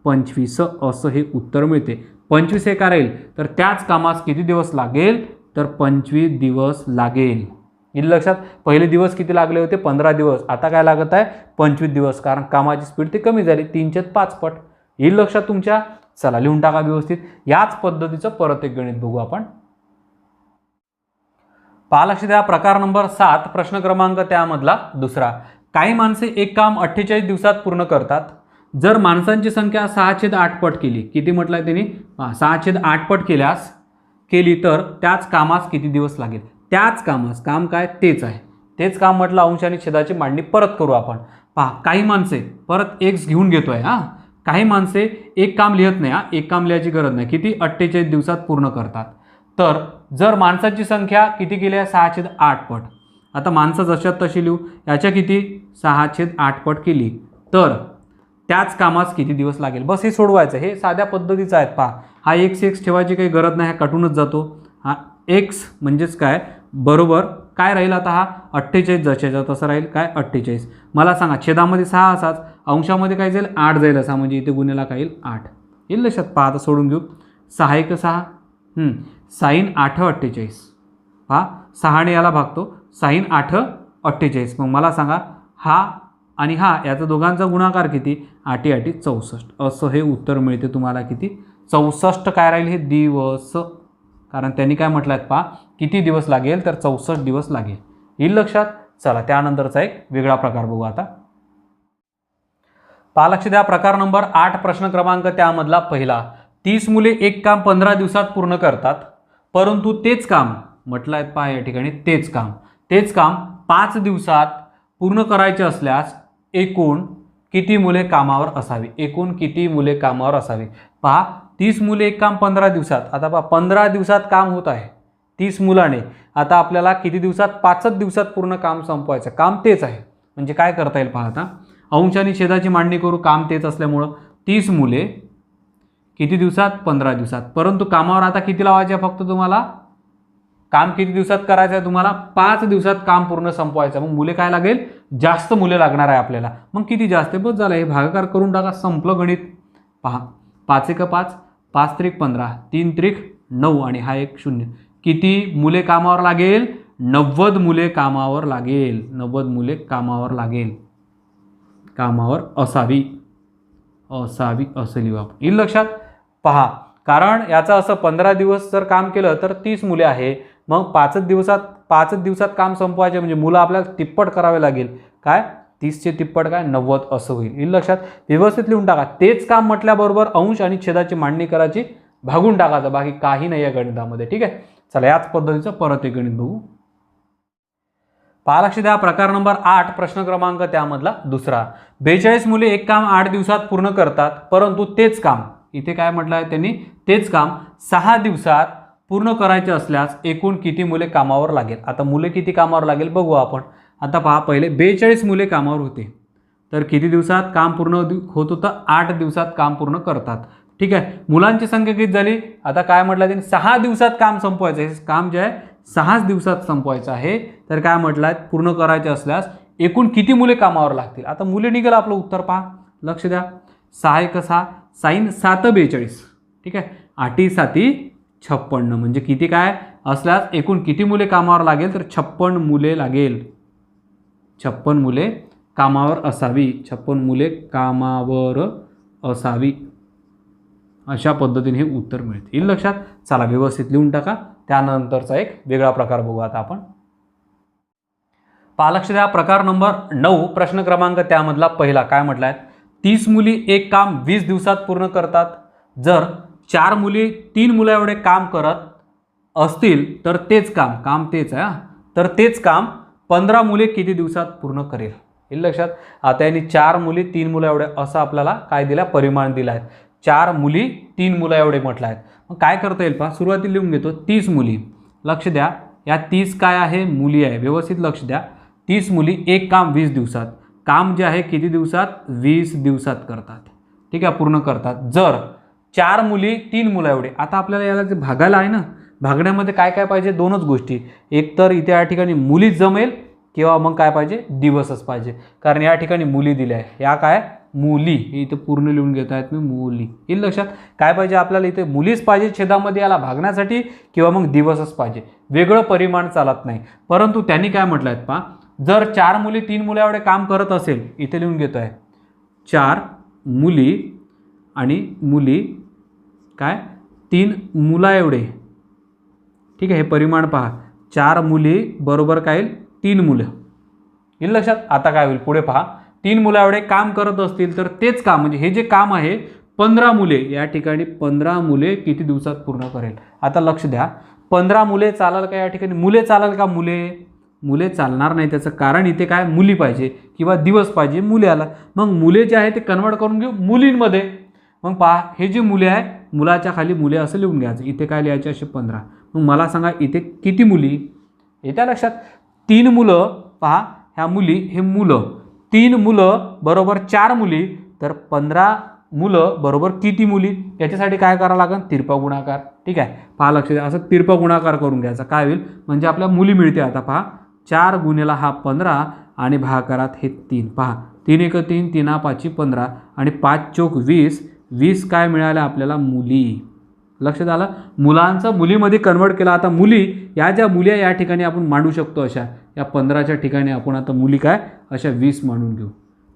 25 असं हे उत्तर मिळते. 25 हे काय राहील तर त्याच कामास किती दिवस लागेल तर 25 दिवस लागेल. येईल लक्षात. पहिले दिवस किती लागले होते 15 दिवस, आता काय लागत आहे 25 दिवस, कारण कामाची स्पीड ती कमी झाली 3/5 पट. येईल लक्षात तुमच्या. चला लिहून टाका व्यवस्थित. याच पद्धतीचं परत एक गणित बघू आपण. पहा लक्ष द्या. प्रकार नंबर 7 प्रश्न क्रमांक त्यामधला दुसरा. काही माणसे एक काम 48 दिवसात पूर्ण करतात. जर माणसांची संख्या 6/8 पट केली, किती म्हटलंय त्यांनी 6/8 पट केली तर त्याच कामास किती दिवस लागेल. त्याच कामास, काम काय तेच आहे, तेच काम म्हटलं अंश आणि छेदाची मांडणी परत करू आपण. पहा काही माणसे, परत एक्स घेऊन घेतोय काही माणसे एक काम लिहत नाही एक काम लिहायची गरज नाही, किती 48 दिवसात पूर्ण करतात. तर जर माणसाची संख्या किती केली आहे 6/8 पट. आता माणसं जशात तशी लिहू, याच्या किती 6/8 पट केली तर त्याच कामास किती दिवस लागेल. बस हे सोडवायचं, हे साध्या पद्धतीचं आहे. पहा हा एक्स ठेवायची काही गरज नाही, कटूनच जातो. हा एक्स म्हणजेच काय बरोबर काय राहील आता हा 48 जशाचा तसं राहील काय 48. मला सांगा छेदामध्ये 6 असाच, अंशामध्ये काय जाईल 8 जाईल असा, म्हणजे इथे गुन्हेला काय येईल 8. येईल लक्षात. पहा आता सोडून घेऊ. 6 1 6 साईन 8 48. पहा 6 ने याला भागतो, साईन 8 48. मग मला सांगा हा आणि हा याचा दोघांचा गुणाकार किती 8 8 64. असं हे उत्तर मिळते तुम्हाला. किती 64 काय राहील हे दिवस, कारण त्यांनी काय म्हटलं आहेत पहा किती दिवस लागेल तर 64 दिवस लागेल. येईल लक्षात. चला त्यानंतरचा एक वेगळा प्रकार बघू आता. पहा लक्ष द्या. प्रकार नंबर 8 प्रश्न क्रमांक त्यामधला पहिला. 30 मुले एक काम 15 दिवसात पूर्ण करतात, परंतु तेच काम म्हटलं आहे पहा या ठिकाणी तेच काम 5 दिवसात पूर्ण करायचे असल्यास एकूण किती मुले कामावर असावी. एकूण किती मुले कामावर असावी. पहा 30 मुले एक काम 15 दिवसात. आता पहा 15 दिवसात काम होत आहे 30 मुलाने. आता आपल्याला किती दिवसात 5 दिवसात पूर्ण काम संपवायचं. काम तेच आहे म्हणजे काय करता येईल पहा. आता अंश आणि छेदाची मांडणी करू. काम तेच असल्यामुळं 30 मुले किती दिवसात 15 दिवसात, परंतु कामावर आता किती लावायचे फक्त तुम्हाला. काम किती दिवसात करायचं आहे तुम्हाला 5 दिवसात काम पूर्ण संपवायचं. मग मुले काय लागेल जास्त मुले लागणार आहे आपल्याला. मग किती जास्त बस झालं, हे भागाकार करून टाका, संपलं गणित. पहा 5 1 5 5 त्रिक 15 3 त्रिक 9 आणि हा एक 0. किती मुले कामावर लागेल 90 मुले कामावर लागेल. 90 मुले कामावर लागेल. कामावर असावी असं लिहू आपण. येईल लक्षात. पहा कारण याचं असं 15 दिवस जर काम केलं तर 30 मुले आहे, मग 5 दिवसात काम संपवायचे म्हणजे मुलं आपल्याला तिप्पट करावे लागेल. काय 30चे तिप्पट काय 90 असं होईल. येईल लक्षात. व्यवस्थित लिहून टाका. तेच काम म्हटल्याबरोबर अंश आणि छेदाची मांडणी करायची, भागून टाकायचं, बाकी काही नाही या गणितामध्ये. ठीक आहे. चला याच पद्धतीचं परत एक गणित बघू. पहा लक्ष द्या. प्रकार नंबर 8 प्रश्न क्रमांक त्यामधला दुसरा. 42 मुले एक काम 8 दिवसात पूर्ण करतात, परंतु तेच काम, इथे काय म्हटलं आहे त्यांनी तेच काम 6 दिवसात पूर्ण करायचे असल्यास एकूण किती मुले कामावर लागेल. आता मुले किती कामावर लागेल बघू आपण. आता पहा पहिले 42 मुले कामावर होते, तर किती दिवसात काम पूर्ण होत होतं 8 दिवसात काम पूर्ण करतात. ठीक आहे. मुलांची संख्या किती झाली. आता काय म्हटलं त्यांनी 6 दिवसात काम संपवायचं आहे. काम जे आहे 6 दिवसात संपवायचं आहे. तर काय म्हटलं आहे पूर्ण करायचे असल्यास एकूण किती मुले कामावर लागतील. आता मुले निघालं आपलं उत्तर. पहा लक्ष द्या. 6 1 6 साईन 7 42. ठीक आहे. 8 7 56 म्हणजे किती काय असल्यास एकूण किती मुले कामावर लागेल तर 56 मुले लागेल. 56 मुले कामावर असावी. 56 मुले कामावर असावी. अशा पद्धतीने हे उत्तर मिळते. येईल लक्षात. चला व्यवस्थित लिहून टाका. त्यानंतरचा एक वेगळा प्रकार बघू आता आपण. पहा लक्ष द्या. प्रकार नंबर 9 प्रश्न क्रमांक त्यामधला पहिला. काय म्हटलं आहे 30 मुली एक काम 20 दिवसात पूर्ण करतात. जर 4 मुली 3 मुला एवढे काम करत असतील तर तेच काम तेच आहे तर तेच काम 15 मुले किती दिवसात पूर्ण करेल. येईल लक्षात. आता यांनी 4 मुली 3 मुलं एवढे असं आपल्याला काय दिला परिमाण दिला आहे. 4 मुली 3 मुलं एवढे म्हटलं आहे. मग काय करता येईल पहा. सुरुवातीला लिहून घेतो 30 मुली. लक्ष द्या. या 30 काय आहे मुली आहे. व्यवस्थित लक्ष द्या. 30 मुली एक काम 20 दिवसात. काम जे आहे किती दिवसात 20 दिवसात करतात. ठीक आहे पूर्ण करतात. जर 4 मुली 3 मुलं एवढे. आता आपल्याला याला जे भागायला आहे ना, भागण्यामध्ये काय काय पाहिजे दोनच गोष्टी. एक तर इथे या ठिकाणी मुलीच जमेल किंवा मग काय पाहिजे दिवसच पाहिजे, कारण या ठिकाणी मुली दिल्या आहे. या काय मुली, हे इथे पूर्ण लिहून घेत आहेत मी मुली. येईल लक्षात. काय पाहिजे आपल्याला इथे मुलीच पाहिजे छेदामध्ये याला भागण्यासाठी किंवा मग दिवसच पाहिजे, वेगळं परिमाण चालत नाही. परंतु त्यांनी काय म्हटलं आहेत पहा, जर 4 मुली 3 मुला एवढे काम करत असेल, इथे लिहून घेतो आहे 4 मुली आणि मुली काय 3 मुला एवढे. ठीक आहे, हे परिमाण पहा 4 मुली बरोबर काय येईल 3 मुलं. येईल लक्षात. आता काय होईल पुढे पहा, 3 मुलं एवढे काम करत असतील तर तेच काम म्हणजे हे जे काम आहे 15 मुले, या ठिकाणी 15 मुले किती दिवसात पूर्ण करेल. आता लक्ष द्या, 15 मुले चालेल का या ठिकाणी, मुले चालेल का, मुले चालणार नाही. त्याचं कारण इथे काय मुली पाहिजे किंवा दिवस पाहिजे, मुले आला. मग मुले जे आहे ते कन्वर्ट करून घेऊ मुलींमध्ये. मग पहा हे जे मुले आहे मुलाच्या खाली मुले असं लिहून घ्यायचं, इथे काय लिहायचे असे 15. मग मला सांगा इथे किती मुली येत्या लक्षात. 3 मुलं पहा, ह्या मुली हे मुलं, 3 मुलं बरोबर 4 मुली, तर 15 मुलं बरोबर किती मुली, याच्यासाठी काय करावं लागेल तिरपा गुणाकार. ठीक आहे, पहा लक्ष द्या, असं तिरपा गुणाकार करून घ्यायचा. काय होईल म्हणजे आपल्या मुली मिळते. आता पहा 4 गुणिला हा 15 आणि भागाकारात हे 3. पहा 3 1 3, 3 5 15 आणि 5 चौक 20, 20 काय मिळालं आपल्याला मुली. लक्षात आलं, मुलांचं मुलीमध्ये कन्वर्ट केलं. आता मुली या ज्या मुली या ठिकाणी आपण मांडू शकतो अशा, या 15च्या ठिकाणी आपण आता मुली काय अशा 20 मांडून घेऊ.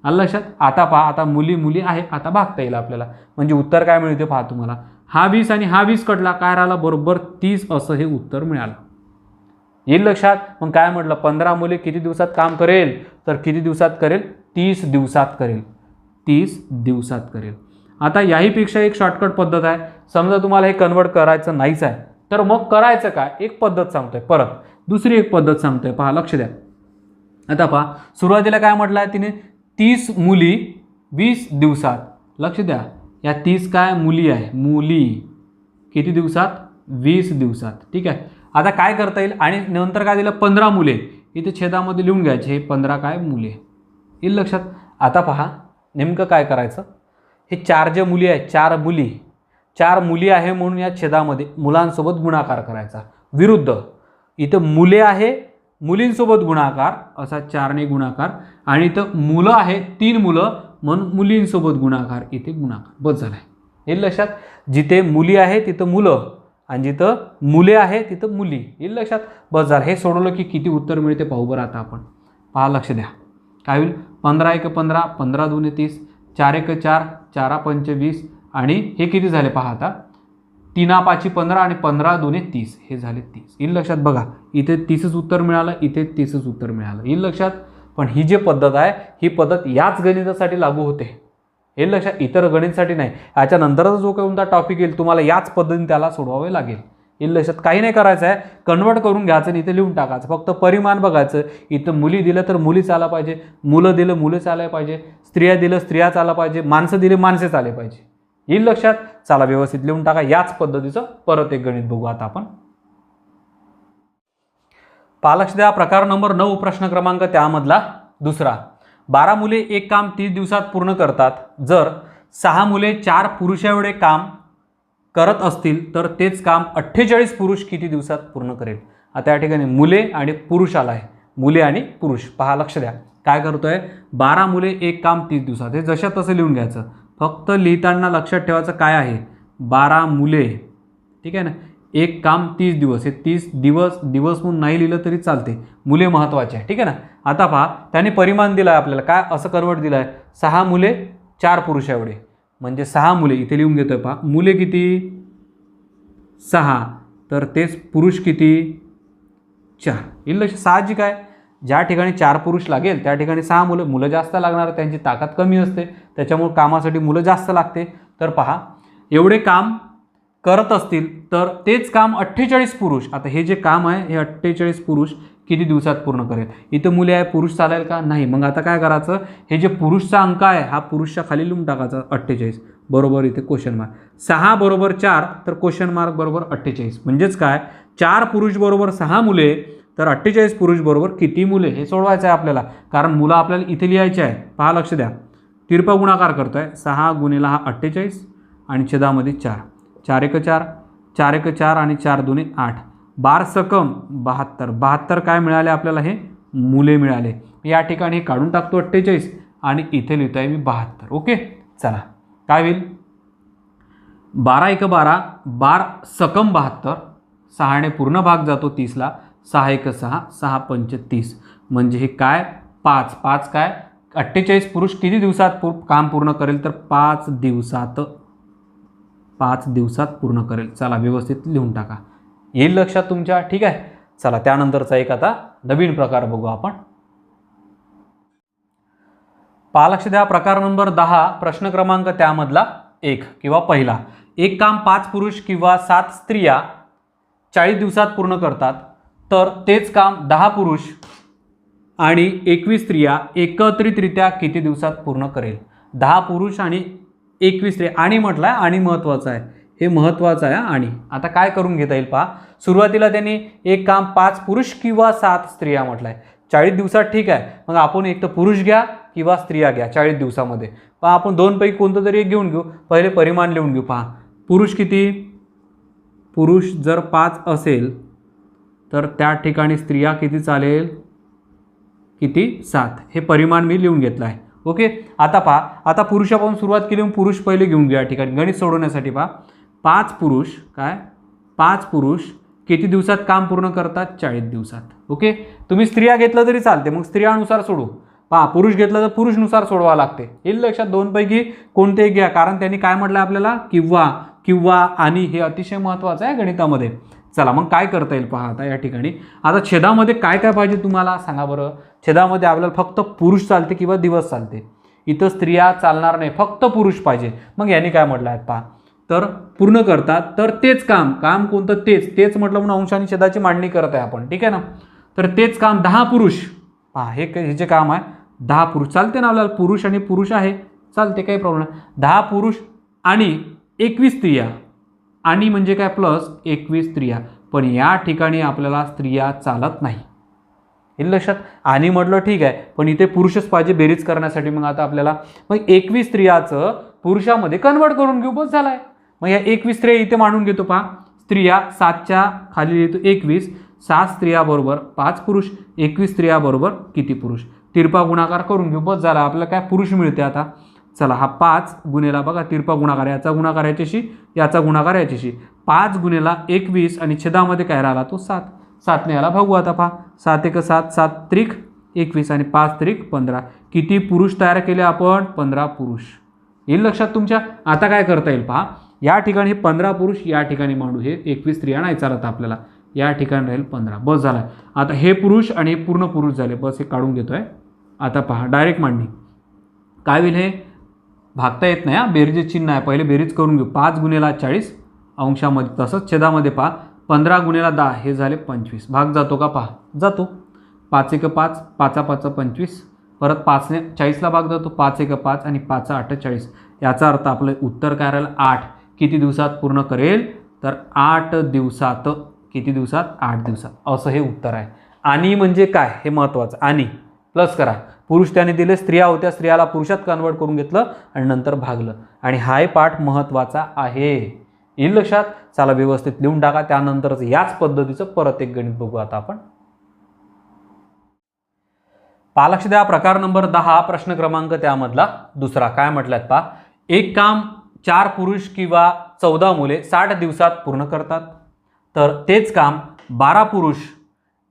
आलं लक्षात. आता पहा, आता मुली आहे, आता भागता येईल आपल्याला. म्हणजे उत्तर काय मिळते पहा तुम्हाला, हा 20 आणि हा 20 कटला, काय राहिला बरोबर 30 असं हे उत्तर मिळालं. येईल लक्षात. मग काय म्हटलं 15 मुले किती दिवसात काम करेल, तर किती दिवसात करेल 30 दिवसात करेल, 30 दिवसात करेल. आता याहीपेक्षा एक शॉर्टकट पद्धत आहे. समजा तुम्हाला हे कन्वर्ट करायचं नाहीच आहे तर मग करायचं काय, एक पद्धत सांगतोय, परत दुसरी एक पद्धत सांगतोय. पहा लक्ष द्या. आता पहा सुरुवातीला काय म्हटलं आहे तिने, 30 मुली 20 दिवसात. लक्ष द्या, या 30 काय मुली आहे, मुली किती दिवसात 20 दिवसात. ठीक आहे. आता काय करता येईल, आणि नंतर काय दिलं 15 मुले, इथे छेदामध्ये लिहून घ्यायचे हे 15 काय मुले. येईल लक्षात. आता पहा नेमकं काय करायचं, हे 4 जे मुली आहेत 4 मुली आहे म्हणून या छेदामध्ये मुलांसोबत गुणाकार करायचा. विरुद्ध इथं मुले आहे मुलींसोबत गुणाकार, असा 4ने गुणाकार, आणि इथं मुलं आहे 3 मुलं म्हणून मुलींसोबत गुणाकार, इथे गुणाकार. बस झालाय. येईल लक्षात. जिथे मुली आहे तिथं मुलं आणि जिथं मुले आहे तिथं मुली. येईल लक्षात. बस झालं. हे सोडवलं की किती उत्तर मिळते पाहू बरं. आता आपण पहा लक्ष द्या. काय होईल 15 1 15, 15 2 30, 4 1 4, 4 5 20 आणि हे किती झाले पहा आता 3 5 15 आणि 15 2 30, हे झाले 30. येईल लक्षात. बघा इथे 30च उत्तर मिळालं, इथे 30च उत्तर मिळालं. येईल लक्षात. पण ही जी पद्धत आहे ही पद्धत याच गणितासाठी लागू होते. येईल लक्षात, इतर गणितासाठी नाही. याच्यानंतरचा जो कोणता टॉपिक येईल तुम्हाला याच पद्धतीने त्याला सोडवावे लागेल. येईल लक्षात. काही नाही करायचं आहे, कन्वर्ट करून घ्यायचं आणि इथे लिहून टाकायचं. फक्त परिमाण बघायचं. इथं मुली दिलं तर मुलीच आला पाहिजे, मुलं दिलं मुलंच आलं पाहिजे, स्त्रिया दिलं स्त्रियाच आला पाहिजे, माणसं दिले माणसेच आले पाहिजे. येईल लक्षात. चला व्यवस्थित लिहून टाका. याच पद्धतीचं परत एक गणित बघू आता आपण. लक्ष द्या. प्रकार नंबर 9 प्रश्न क्रमांक त्यामधला दुसरा. 12 मुले एक काम 30 दिवसात पूर्ण करतात. जर 6 मुले 4 पुरुषा एवढे काम करत असतील तर तेच काम 48 पुरुष किती दिवसात पूर्ण करेल. आता या ठिकाणी मुले आणि पुरुष आला आहे, मुले आणि पुरुष. पहा लक्ष द्या. काय करतोय 12 मुले एक काम 30 दिवसात, हे जशा तसं लिहून घ्यायचं. फक्त लिहिताना लक्षात ठेवायचं काय आहे 12 मुले. ठीक आहे ना. एक काम 30 दिवस, हे 30 दिवस म्हणून नाही लिहिलं तरी चालते, मुले महत्त्वाचे आहे. ठीक आहे ना. आता पहा त्याने परिमाण दिलं आहे आपल्याला, काय असं कन्वर्ट दिलं आहे 6 मुले 4 पुरुष एवढे, म्हणजे 6 मुले इथे लिहून घेतोय. पहा मुले किती 6, तर तेच पुरुष किती 4. येईल लक्ष. साहजिक आहे, ज्या ठिकाणी 4 पुरुष लागेल त्या ठिकाणी 6 मुलं जास्त लागणार, त्यांची ताकद कमी असते, त्याच्यामुळे कामासाठी मुलं जास्त लागते. तर पहा एवढे काम करत असतील तर तेच काम 48 पुरुष. आता हे जे काम आहे हे 48 पुरुष किती दिवसात पूर्ण करेल. इथं मुले आहे, पुरुष चालेल का नाही. मग आता काय करायचं, हे जे पुरुषचा अंक आहे हा पुरुषच्या खाली लिहून टाकायचा 48 बरोबर इथे क्वेश्चन मार्क. 6 बरोबर 4 तर क्वेश्चन मार्क बरोबर 48. म्हणजेच काय 4 पुरुष बरोबर 6 मुले तर 48 पुरुष बरोबर किती मुले, हे सोडवायचं आहे आपल्याला. कारण मुलं आपल्याला इथे लिहायचे आहे. पहा लक्ष द्या. तिरपा गुणाकार करतोय. 6 गुणिला हा 48 आणि छेदामध्ये 4, 4 1 4, 4 1 4 आणि 4 2 8, 12 सकम 72. 72 काय मिळाले आपल्याला, हे मुले मिळाले. या ठिकाणी काढून टाकतो 48 आणि इथे लिहितो आहे मी 72. ओके, चला काय होईल, 12 × 12, 12 सकम 72, 6ने पूर्ण भाग जातो 30ला, 6 × 6, 6 × 5 = 30. म्हणजे हे काय 5 5 काय 48 पुरुष किती दिवसात काम पूर्ण करेल, तर 5 दिवसात, 5 दिवसात पूर्ण करेल. चला व्यवस्थित लिहून टाका, येईल लक्षात तुमच्या. ठीक आहे, चला त्यानंतरचा एक आता नवीन प्रकार बघू आपण. पहा, लक्ष द्या, प्रकार नंबर 10, प्रश्न क्रमांक त्यामधला 1 किंवा पहिला. एक काम 5 पुरुष किंवा 7 स्त्रिया 40 दिवसात पूर्ण करतात, तर तेच काम 10 पुरुष आणि 21 स्त्रिया एकत्रितरित्या किती दिवसात पूर्ण करेल. 10 पुरुष आणि 21 स्त्रिया, आणि म्हटलं आहे, आणि महत्त्वाचं आहे, हे महत्त्वाचं आहे. आणि आता काय करून घेता येईल पहा, सुरुवातीला त्यांनी एक काम 5 पुरुष किंवा 7 स्त्रिया म्हटलं आहे, 40 दिवसात. ठीक आहे, मग आपण एक तर पुरुष घ्या किंवा स्त्रिया घ्या 40 दिवसामध्ये. पहा, आपण दोनपैकी कोणतं तरी एक घेऊन घेऊ. पहिले परिमाण लिहून घेऊ. पहा, पुरुष किती, पुरुष जर 5 असेल तर त्या ठिकाणी स्त्रिया किती चालेल, किती 7. हे परिमाण मी लिहून घेतलं आहे. ओके, आता पहा, आता पुरुषापासून सुरुवात केली, मग पुरुष पहिले घेऊन घ्या. या ठिकाणी गणित सोडवण्यासाठी पहा, 5 पुरुष काय 5 पुरुष किती दिवसात काम पूर्ण करतात, 40 दिवसात. ओके, तुम्ही स्त्रिया घेतलं तरी चालते, मग स्त्रियानुसार सोडू. पहा, पुरुष घेतलं तर पुरुषनुसार सोडवा लागते. येईल लक्षात, दोनपैकी कोणते घ्या, कारण त्यांनी काय म्हटलं आपल्याला, किंवा किंवा आणि, हे अतिशय महत्त्वाचं आहे गणितामध्ये. चला मग काय करता येईल पहा आता या ठिकाणी. आता छेदामध्ये काय काय पाहिजे तुम्हाला सांगा बरं. छेदामध्ये आपल्याला फक्त पुरुष चालते किंवा दिवस चालते, इथं स्त्रिया चालणार नाही, फक्त पुरुष पाहिजे. मग यांनी काय म्हटलं आहे पहा, तर पूर्ण करतात, तर तेच काम, काम कोणतं, तेच तेच म्हटलं म्हणून अंश आणि छेदाची मांडणी करत आहे आपण. ठीक आहे ना, तर तेच काम 10 पुरुष. पहा, हे जे काम आहे 10 पुरुष चालते ना आपल्याला, पुरुष आणि पुरुष आहे, चालते, काही प्रॉब्लेम नाही. 10 पुरुष आणि 21 स्त्रिया, आणि म्हणजे काय प्लस 21 स्त्रिया, पण या ठिकाणी आपल्याला स्त्रिया चालत नाही. येईल लक्षात, आणि म्हटलं ठीक आहे, पण इथे पुरुषच पाहिजे बेरीज करण्यासाठी. मग आता आपल्याला मग 21 स्त्रियाचं पुरुषामध्ये कन्वर्ट करून घेऊ, बस झालाय. मग या 21 स्त्रिया इथे मांडून घेतो. पहा, स्त्रिया 7च्या खाली येतो 21, 7 स्त्रिया बरोबर 5 पुरुष, 21 स्त्रिया बरोबर किती पुरुष, तिरपा गुणाकार करून घेऊ, बस झाला. आपल्याला काय पुरुष मिळते आता. चला, हा 5 गुणेला बघा तिरपा गुणाकार, याचा गुणाकार याच्याशी, याचा गुणाकार याच्याशी, 5 गुणेला 21 आणि छेदामध्ये काय राहिला तो 7. 7ने याला भागू. आता पहा, 7 × 7, 7 त्रिक 21 आणि 5 त्रिक 15. किती पुरुष तयार केले आपण, 15 पुरुष. येईल लक्षात तुमच्या. आता काय करता येईल पहा, या ठिकाणी हे 15 पुरुष या ठिकाणी मांडू, हे 21 स्त्रिया नाही चालत आपल्याला, या ठिकाणी राहील 15, बस झाला. आता हे पुरुष आणि हे पूर्ण पुरुष झाले, बस हे काढून घेतोय. आता पहा, डायरेक्ट मांडणी काय होईल, हे भागता येत नाही, बेरीज चिन्ह आहे, पहिले बेरीज करून घेऊ. 5 गुणेला 40 अंशामध्ये, तसंच छेदामध्ये पहा 15 गुणेला 10, हे झाले 25. भाग जातो का पहा, जातो. 5 × 5, 5 × 5 = 25, परत 5ने 40ला भाग जातो, 5 × 5 आणि 5 × 8 = 40. याचा अर्थ आपलं उत्तर काय राहिलं, 8. किती दिवसात पूर्ण करेल, तर 8 दिवसात. किती दिवसात, 8 दिवसात, असं हे उत्तर आहे. आणि म्हणजे काय, हे महत्त्वाचं. आणि प्लस करा, पुरुष त्याने दिले, स्त्रिया होत्या, स्त्रियाला पुरुषात कन्वर्ट करून घेतलं आणि नंतर भागलं. आणि हाही पाठ महत्त्वाचा आहे, येईल लक्षात. चला व्यवस्थित लिहून टाका, त्यानंतरच याच पद्धतीचं परत एक गणित बघू आता आपण. पहा, लक्ष द्या, प्रकार नंबर 10, प्रश्न क्रमांक त्यामधला दुसरा. काय म्हटल्यात पहा, एक काम 4 पुरुष किंवा 14 मुले 60 दिवसात पूर्ण करतात, तर तेच काम 12 पुरुष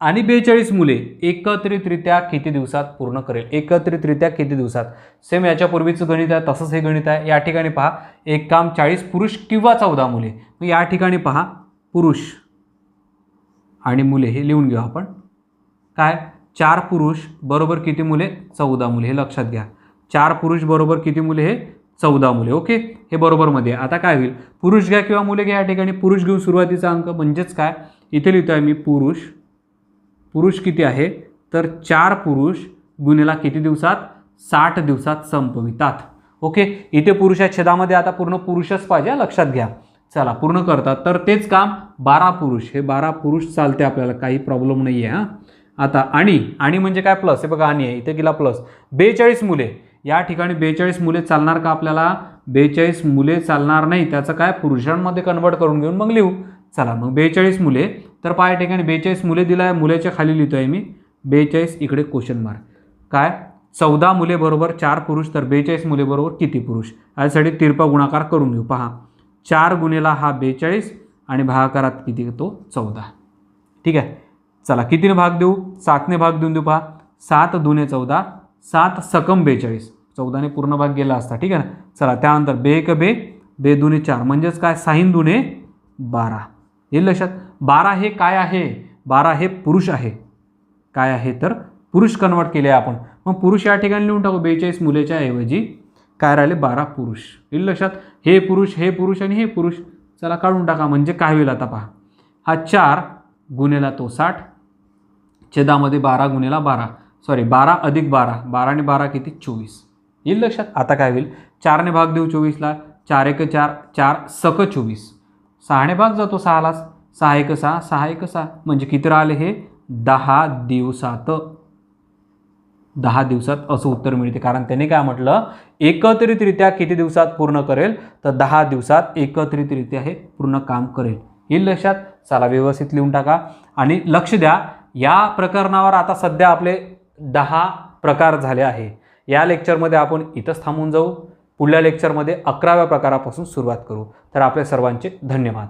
आणि 42 मुले एकत्रितरित्या किती दिवसात पूर्ण करेल. एकत्रितरित्या किती दिवसात, सेम याच्यापूर्वीचं गणित आहे तसंच हे गणित आहे. या ठिकाणी पहा, एक काम 40 पुरुष किंवा 14 मुले, मग या ठिकाणी पहा पुरुष आणि मुले हे लिहून घेऊ आपण. काय, 4 पुरुष बरोबर किती मुले, 14 मुले, हे लक्षात घ्या. 4 पुरुष बरोबर किती मुले, हे 14 मुले. ओके, हे बरोबरमध्ये. आता काय होईल, पुरुष घ्या किंवा मुले घ्या, या ठिकाणी पुरुष घेऊन सुरुवातीचा अंक, म्हणजेच काय, इथे लिहितो आहे मी पुरुष. पुरुष किती आहे, तर 4 पुरुष गुणेला किती दिवसात, 60 दिवसात संपवितात. ओके, इथे पुरुष आहे, छेदामध्ये आता पूर्ण पुरुषच पाहिजे, लक्षात घ्या. चला पूर्ण करतात, तर तेच काम 12 पुरुष, हे 12 पुरुष चालते आपल्याला, काही प्रॉब्लेम नाही आहे. आता आणि म्हणजे काय, प्लस, हे बघा आणि आहे, इथे गेला प्लस. 42 मुले, या ठिकाणी 42 मुले चालणार का आपल्याला, 42 मुले चालणार नाही, त्याचं काय पुरुषांमध्ये कन्वर्ट करून घेऊन मग लिहू. चला मग 42 मुले, तर पहा या ठिकाणी 42 मुले दिला आहे, मुलाच्या खाली लिहितो आहे मी 42, इकडे क्वेश्चन मार्क. काय, 14 मुले बरोबर 4 पुरुष, तर 42 मुले बरोबर किती पुरुष? यासाठी तिरपा गुणाकार करून घेऊ. पहा 4 गुणेला हा 42 आणि भागाकारात किती येतो 14. ठीक आहे. चला कितीने भाग देऊ? 7ने भाग देऊन देऊ. पहा 7 दुने 14, 7 सकम 42, 14ने पूर्ण भाग गेला असता. ठीक आहे ना. चला त्यानंतर बे एक बे, बे दुने 4 म्हणजेच काय 6 दुने 12. येईल लक्षात. 12 हे काय आहे? 12 हे पुरुष आहे. काय आहे तर पुरुष कन्वर्ट केले आपण. मग पुरुष या ठिकाणी लिहून टाकू. 42 मुलेच्या ऐवजी काय राहिले 12 पुरुष. येईल लक्षात. हे पुरुष आणि हे पुरुष. चला काढून टाका. म्हणजे काय होईल आता पहा. हा 4 गुणेला तो 60, छेदामध्ये 12 गुणेला 12, सॉरी 12 अधिक 12, 12 आणि 12 किती 24. येईल लक्षात. आता काय होईल? 4ने भाग देऊ 24ला, 4 1 4, 4 सक 24, 6ने भाग जातो 6लाच, 6 1 6, 6 1 6, म्हणजे किती राहिले हे 10 दिवसात. 10 दिवसात असं उत्तर मिळते. कारण त्याने काय म्हटलं, एकत्रितरित्या किती दिवसात पूर्ण करेल, तर 10 दिवसात एकत्रितरित्या हे पूर्ण काम करेल. येईल लक्षात. चला व्यवस्थित लिहून टाका आणि लक्ष द्या. या प्रकरणावर आता सध्या आपले 10 प्रकार झाले आहे. या लेक्चरमध्ये आपण इथंच थांबून जाऊ. पुढल्या लेक्चरमध्ये 11व्या प्रकारापासून सुरुवात करू. तर आपल्या सर्वांचे धन्यवाद.